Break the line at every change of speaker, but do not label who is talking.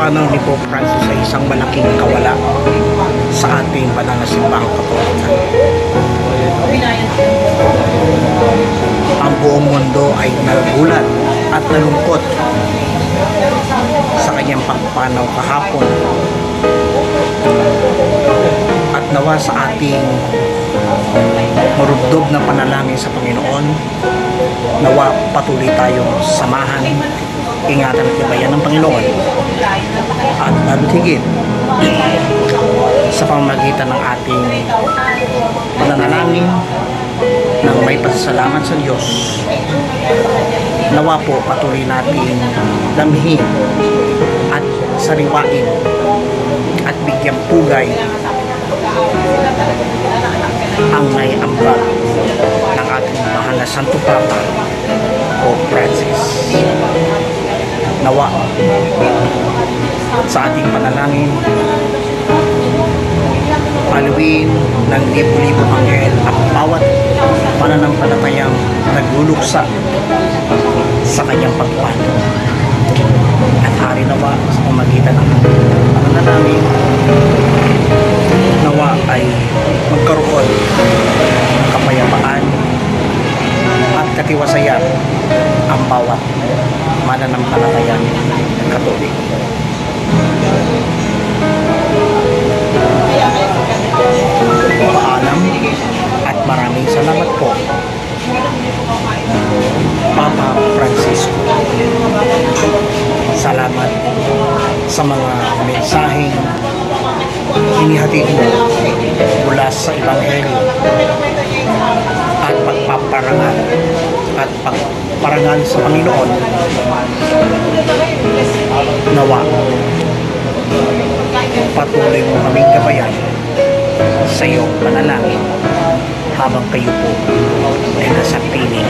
panaw ni Pope Francis ay isang malaking kawala sa ating banal na simbahang Katoliko. Ang buong mundo ay nagulat at nalungkot sa kanyang pagpanaw kahapon, at nawa sa ating marubdob na panalangin sa Panginoon, nawa patuloy tayong samahan, ingatan at gabayan ng Panginoon, at lalo't higit sa pamamagitan ng ating pananalangin ng may pasasalamat sa Diyos. Nawa po patuloy natin damhin at sariwain at bigyang pugay ang naiambag ng ating mahal na Santo Papa, Pope Francis. Nawa sa ating panalangin, paluin ng libo-libong anghel ang bawat pananampalatayang nagluluksa sa kanyang pagpano. At hari nawa sa pamagitan ng pananalangin, nawa ay magkaroon ng kapayapaan at katiwasayan ang bawat mananampalatayang Katoliko. Paalam at maraming salamat po, Papa Francisco. Salamat sa mga mensaheng inihatid mo mula sa Ebanghelyo at pagpaparangal at pagparangal sa Panginoon. Nawa patuloy mo kaming gabayan sa iyong panalangin habang kayo po ay nasa piling